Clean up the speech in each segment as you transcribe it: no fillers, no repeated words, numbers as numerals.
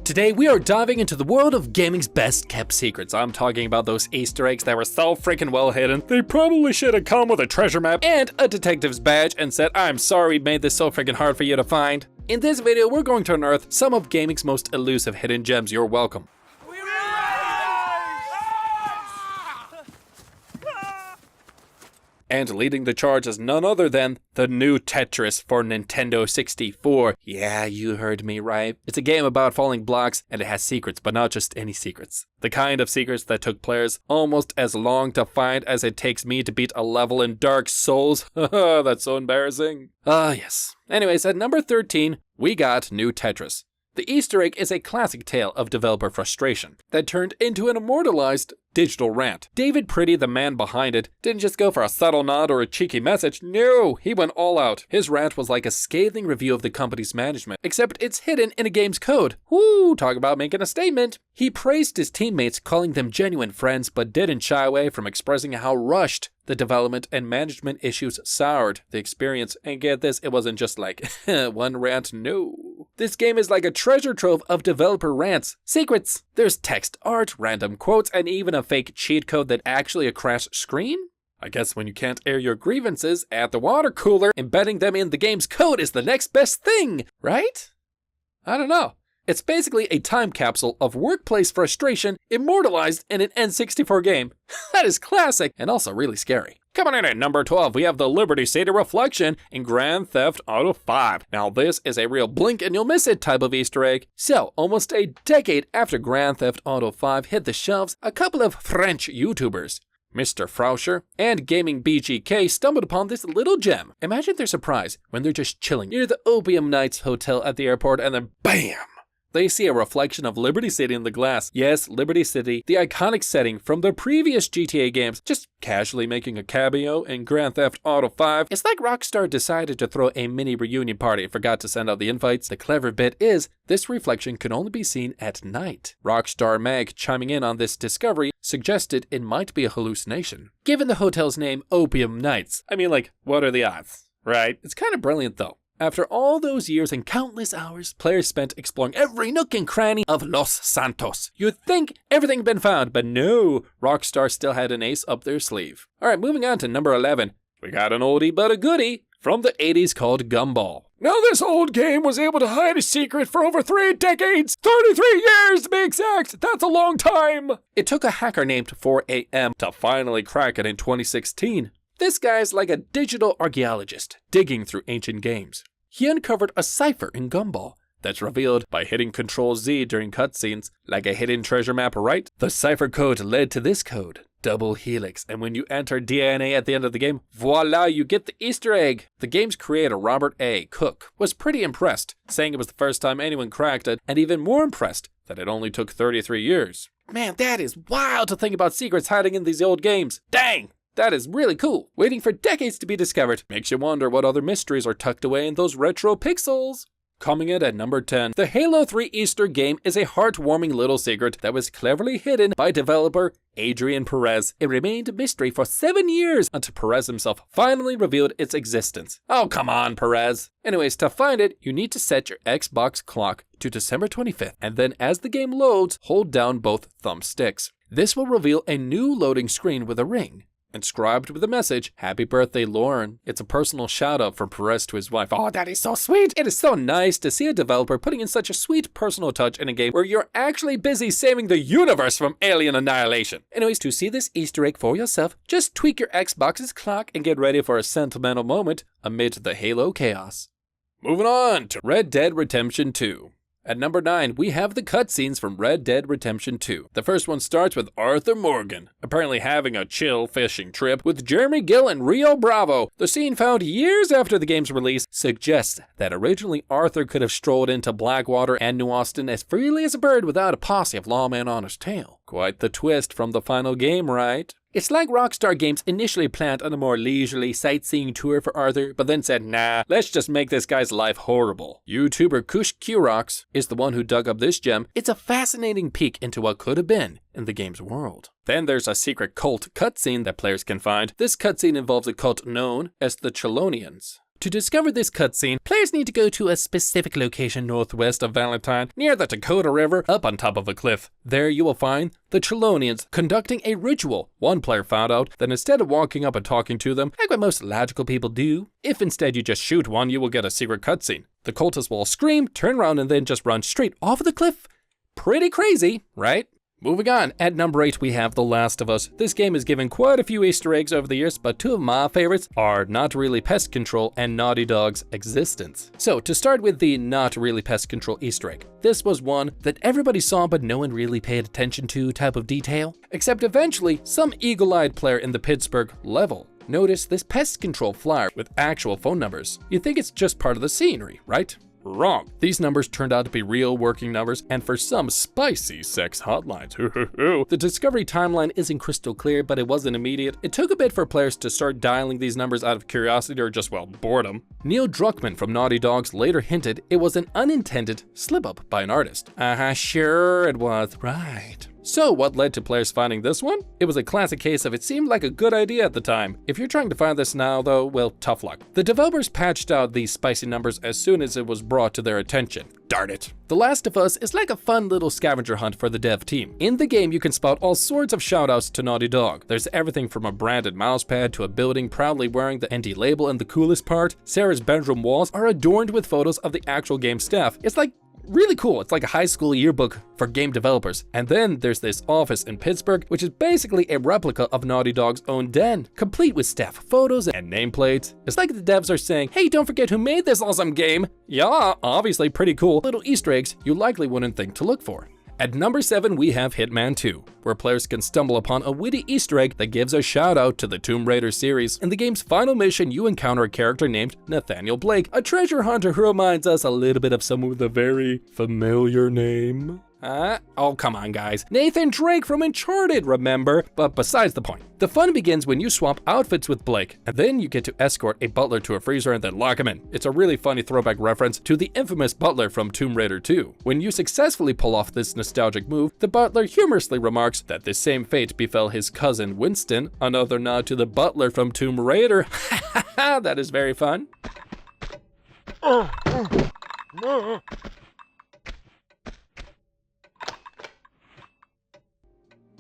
Today we are diving into the world of gaming's best kept secrets. I'm talking about those Easter eggs that were so freaking well hidden, they probably should have come with a treasure map and a detective's badge and said, I'm sorry we made this so freaking hard for you to find. In this video, we're going to unearth some of gaming's most elusive hidden gems. You're welcome. And leading the charge is none other than the new Tetris for Nintendo 64. Yeah, you heard me right. It's a game about falling blocks, and it has secrets, but not just any secrets. The kind of secrets that took players almost as long to find as it takes me to beat a level in Dark Souls. Haha, that's so embarrassing. Yes. Anyways, at number 13, we got new Tetris. The Easter egg is a classic tale of developer frustration that turned into an immortalized digital rant. David Pretty, the man behind it, didn't just go for a subtle nod or a cheeky message. No, he went all out. His rant was like a scathing review of the company's management, except it's hidden in a game's code. Woo, talk about making a statement. He praised his teammates, calling them genuine friends, but didn't shy away from expressing how rushed the development and management issues soured the experience. And get this, it wasn't just like one rant, no. This game is like a treasure trove of developer rants, secrets. There's text art, random quotes, and even a fake cheat code that actually a crash screen? I guess when you can't air your grievances at the water cooler, embedding them in the game's code is the next best thing, right? I don't know. It's basically a time capsule of workplace frustration immortalized in an N64 game. That is classic and also really scary. Coming in at number 12, we have the Liberty City reflection in Grand Theft Auto 5. Now this is a real blink and you'll miss it type of Easter egg. So, almost a decade after Grand Theft Auto 5 hit the shelves, a couple of French YouTubers, Mr. Frauscher and Gaming BGK, stumbled upon this little gem. Imagine their surprise when they're just chilling near the Opium Knights Hotel at the airport and then BAM! They see a reflection of Liberty City in the glass. Yes, Liberty City, the iconic setting from the previous GTA games, just casually making a cameo in Grand Theft Auto 5. It's like Rockstar decided to throw a mini reunion party and forgot to send out the invites. The clever bit is, this reflection can only be seen at night. Rockstar Mag, chiming in on this discovery, suggested it might be a hallucination. Given the hotel's name, Opium Knights, I mean, like, what are the odds, right? It's kind of brilliant though. After all those years and countless hours, players spent exploring every nook and cranny of Los Santos. You'd think everything had been found, but no, Rockstar still had an ace up their sleeve. Alright, moving on to number 11. We got an oldie but a goodie from the 80s called Gumball. Now this old game was able to hide a secret for over 3 decades! 33 years to be exact! That's a long time! It took a hacker named 4AM to finally crack it in 2016. This guy's like a digital archaeologist digging through ancient games. He uncovered a cipher in Gumball that's revealed by hitting Ctrl-Z during cutscenes, like a hidden treasure map, right? The cipher code led to this code, double helix, and when you enter DNA at the end of the game, voila, you get the Easter egg. The game's creator, Robert A. Cook, was pretty impressed, saying it was the first time anyone cracked it, and even more impressed that it only took 33 years. Man, that is wild to think about secrets hiding in these old games. Dang! That is really cool. Waiting for decades to be discovered. Makes you wonder what other mysteries are tucked away in those retro pixels. Coming in at number 10, the Halo 3 Easter game is a heartwarming little secret that was cleverly hidden by developer Adrian Perez. It remained a mystery for 7 years until Perez himself finally revealed its existence. Oh, come on, Perez. Anyways, to find it, you need to set your Xbox clock to December 25th, and then as the game loads, hold down both thumbsticks. This will reveal a new loading screen with a ring, inscribed with the message, Happy Birthday, Lauren. It's a personal shout out from Perez to his wife. Oh, that is so sweet. It is so nice to see a developer putting in such a sweet personal touch in a game where you're actually busy saving the universe from alien annihilation. Anyways, to see this Easter egg for yourself, just tweak your Xbox's clock and get ready for a sentimental moment amid the Halo chaos. Moving on to Red Dead Redemption 2. At number 9, we have the cutscenes from Red Dead Redemption 2. The first one starts with Arthur Morgan, apparently having a chill fishing trip with Jeremy Gill and Rio Bravo. The scene found years after the game's release suggests that originally Arthur could have strolled into Blackwater and New Austin as freely as a bird without a posse of lawmen on his tail. Quite the twist from the final game, right? It's like Rockstar Games initially planned on a more leisurely sightseeing tour for Arthur, but then said, nah, let's just make this guy's life horrible. YouTuber Kush Kurox is the one who dug up this gem. It's a fascinating peek into what could have been in the game's world. Then there's a secret cult cutscene that players can find. This cutscene involves a cult known as the Chelonians. To discover this cutscene, players need to go to a specific location northwest of Valentine, near the Dakota River, up on top of a cliff. There you will find the Chelonians conducting a ritual. One player found out that instead of walking up and talking to them, like what most logical people do, if instead you just shoot one, you will get a secret cutscene. The cultists will scream, turn around, and then just run straight off of the cliff. Pretty crazy, right? Moving on, at number 8 we have The Last of Us. This game has given quite a few Easter eggs over the years, but two of my favorites are Not Really Pest Control and Naughty Dog's existence. So to start with the Not Really Pest Control Easter egg, this was one that everybody saw but no one really paid attention to type of detail. Except eventually, some eagle-eyed player in the Pittsburgh level noticed this pest control flyer with actual phone numbers. You think it's just part of the scenery, right? Wrong. These numbers turned out to be real working numbers, and for some spicy sex hotlines. The discovery timeline isn't crystal clear, but it wasn't immediate. It took a bit for players to start dialing these numbers out of curiosity or just, well, boredom. Neil Druckmann from Naughty Dogs later hinted it was an unintended slip-up by an artist. Sure it was, right. So what led to players finding this one? It was a classic case of it seemed like a good idea at the time. If you're trying to find this now though, well, tough luck. The developers patched out these spicy numbers as soon as it was brought to their attention. Darn it. The Last of Us is like a fun little scavenger hunt for the dev team. In the game, you can spot all sorts of shoutouts to Naughty Dog. There's everything from a branded mousepad to a building proudly wearing the ND label, and the coolest part, Sarah's bedroom walls are adorned with photos of the actual game staff. It's like really cool. It's like a high school yearbook for game developers. And then there's this office in Pittsburgh, which is basically a replica of Naughty Dog's own den, complete with staff photos and nameplates. It's like the devs are saying, hey, don't forget who made this awesome game. Yeah, obviously pretty cool little Easter eggs you likely wouldn't think to look for. At number 7, we have Hitman 2, where players can stumble upon a witty Easter egg that gives a shout out to the Tomb Raider series. In the game's final mission, you encounter a character named Nathaniel Blake, a treasure hunter who reminds us a little bit of someone with a very familiar name. Oh, come on, guys. Nathan Drake from Uncharted, remember? But besides the point. The fun begins when you swap outfits with Blake, and then you get to escort a butler to a freezer and then lock him in. It's a really funny throwback reference to the infamous butler from Tomb Raider 2. When you successfully pull off this nostalgic move, the butler humorously remarks that the same fate befell his cousin Winston, another nod to the butler from Tomb Raider. That is very fun.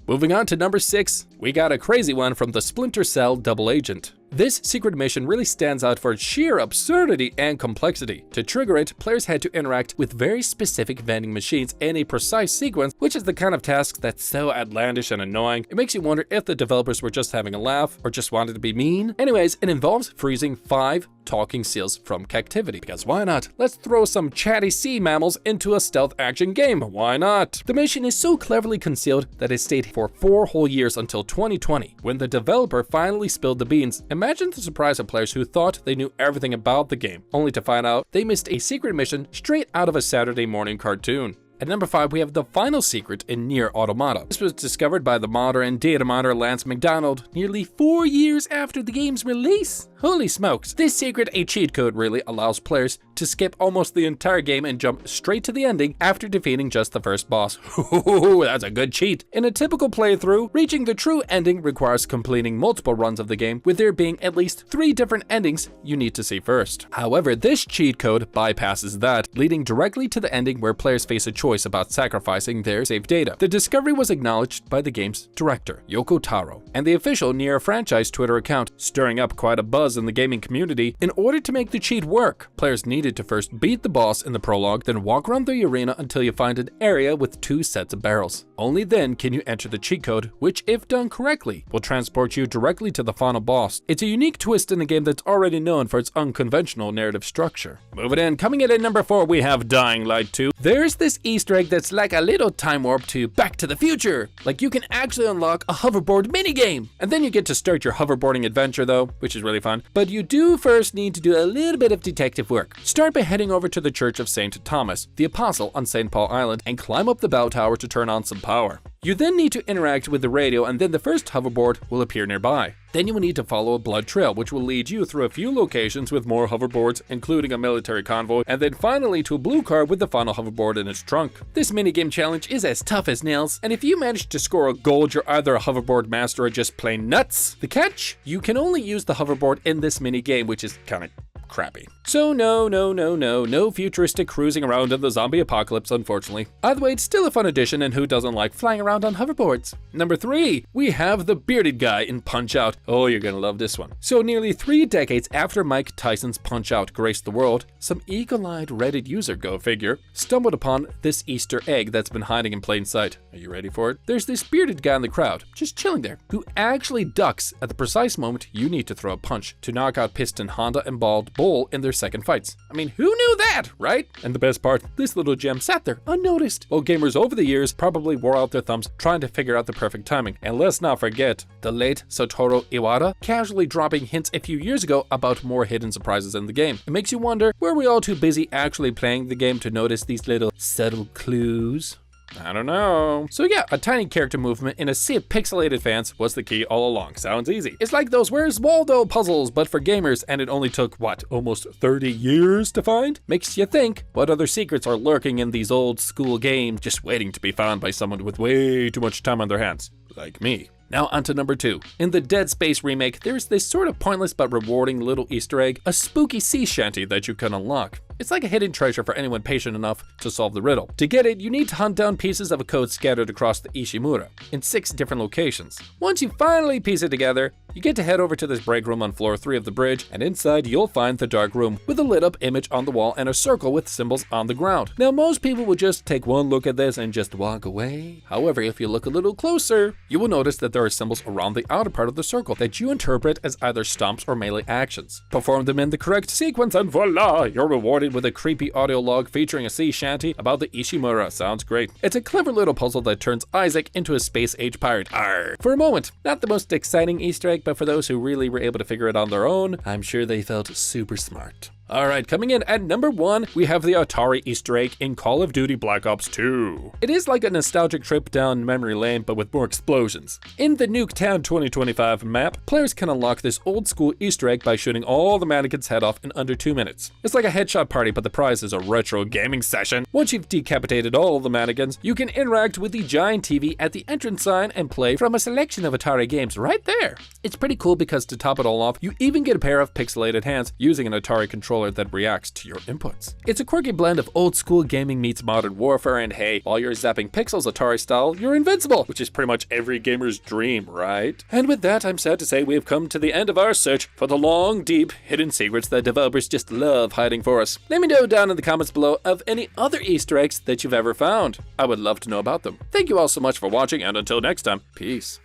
Moving on to number 6, we got a crazy one from the Splinter Cell Double Agent. This secret mission really stands out for its sheer absurdity and complexity. To trigger it, players had to interact with very specific vending machines in a precise sequence, which is the kind of task that's so outlandish and annoying, it makes you wonder if the developers were just having a laugh or just wanted to be mean. Anyways, it involves freezing 5 talking seals from captivity, because why not? Let's throw some chatty sea mammals into a stealth action game, why not? The mission is so cleverly concealed that it stayed for 4 whole years until 2020, when the developer finally spilled the beans. Imagine the surprise of players who thought they knew everything about the game, only to find out they missed a secret mission straight out of a Saturday morning cartoon. At number 5, we have the final secret in Nier Automata. This was discovered by the modder and data miner Lance McDonald nearly 4 years after the game's release. Holy smokes. This secret, a cheat code really, allows players to skip almost the entire game and jump straight to the ending after defeating just the first boss. Ooh, that's a good cheat. In a typical playthrough, reaching the true ending requires completing multiple runs of the game, with there being at least 3 different endings you need to see first. However, this cheat code bypasses that, leading directly to the ending where players face a choice about sacrificing their save data. The discovery was acknowledged by the game's director, Yoko Taro, and the official Nier franchise Twitter account, stirring up quite a buzz in the gaming community. In order to make the cheat work, players needed to first beat the boss in the prologue, then walk around the arena until you find an area with 2 sets of barrels. Only then can you enter the cheat code, which, if done correctly, will transport you directly to the final boss. It's a unique twist in a game that's already known for its unconventional narrative structure. Moving in, coming in at number 4, we have Dying Light 2. There's this Easter egg that's like a little time warp to Back to the Future. Like, you can actually unlock a hoverboard minigame, and then you get to start your hoverboarding adventure though, which is really fun. But you do first need to do a little bit of detective work. Start by heading over to the Church of St. Thomas, the Apostle on St. Paul Island, and climb up the bell tower to turn on some power. You then need to interact with the radio, and then the first hoverboard will appear nearby. Then you will need to follow a blood trail, which will lead you through a few locations with more hoverboards, including a military convoy, and then finally to a blue car with the final hoverboard in its trunk. This minigame challenge is as tough as nails, and if you manage to score a gold, you're either a hoverboard master or just plain nuts. The catch? You can only use the hoverboard in this minigame, which is kinda crappy. So no futuristic cruising around in the zombie apocalypse, unfortunately. Either way, it's still a fun addition, and who doesn't like flying around on hoverboards? Number 3, we have the bearded guy in Punch-Out. Oh, you're gonna love this one. So nearly 3 decades after Mike Tyson's Punch-Out graced the world, some eagle-eyed Reddit user, go figure, stumbled upon this Easter egg that's been hiding in plain sight. Are you ready for it? There's this bearded guy in the crowd, just chilling there, who actually ducks at the precise moment you need to throw a punch to knock out Piston, Honda, and Bald Bull in their second fights. I mean, who knew that, right? And the best part, this little gem sat there unnoticed, while gamers over the years probably wore out their thumbs trying to figure out the perfect timing. And let's not forget the late Satoru Iwata casually dropping hints a few years ago about more hidden surprises in the game. It makes you wonder, were we all too busy actually playing the game to notice these little subtle clues? I don't know. So yeah, a tiny character movement in a sea of pixelated fans was the key all along. Sounds easy. It's like those Where's Waldo puzzles, but for gamers, and it only took, what, almost 30 years to find? Makes you think, what other secrets are lurking in these old school games just waiting to be found by someone with way too much time on their hands, like me. Now on to number 2. In the Dead Space remake, there's this sort of pointless but rewarding little Easter egg, a spooky sea shanty that you can unlock. It's like a hidden treasure for anyone patient enough to solve the riddle. To get it, you need to hunt down pieces of a code scattered across the Ishimura in 6 different locations. Once you finally piece it together, you get to head over to this break room on floor 3 of the bridge, and inside you'll find the dark room with a lit up image on the wall and a circle with symbols on the ground. Now most people would just take one look at this and just walk away. However, if you look a little closer, you will notice that there are symbols around the outer part of the circle that you interpret as either stomps or melee actions. Perform them in the correct sequence and voila, you're rewarded with a creepy audio log featuring a sea shanty about the Ishimura. Sounds great. It's a clever little puzzle that turns Isaac into a space-age pirate. Arr. For a moment, not the most exciting Easter egg, but for those who really were able to figure it on their own, I'm sure they felt super smart. Alright, coming in at number 1, we have the Atari Easter egg in Call of Duty Black Ops 2. It is like a nostalgic trip down memory lane, but with more explosions. In the Nuketown 2025 map, players can unlock this old school Easter egg by shooting all the mannequins' head off in under 2 minutes. It's like a headshot party, but the prize is a retro gaming session. Once you've decapitated all the mannequins, you can interact with the giant TV at the entrance sign and play from a selection of Atari games right there. It's pretty cool because to top it all off, you even get a pair of pixelated hands using an Atari controller that reacts to your inputs. It's a quirky blend of old school gaming meets modern warfare, and hey, while you're zapping pixels Atari style, you're invincible, which is pretty much every gamer's dream, right? And with that, I'm sad to say we have come to the end of our search for the long, deep, hidden secrets that developers just love hiding for us. Let me know down in the comments below of any other Easter eggs that you've ever found. I would love to know about them. Thank you all so much for watching, and until next time, peace.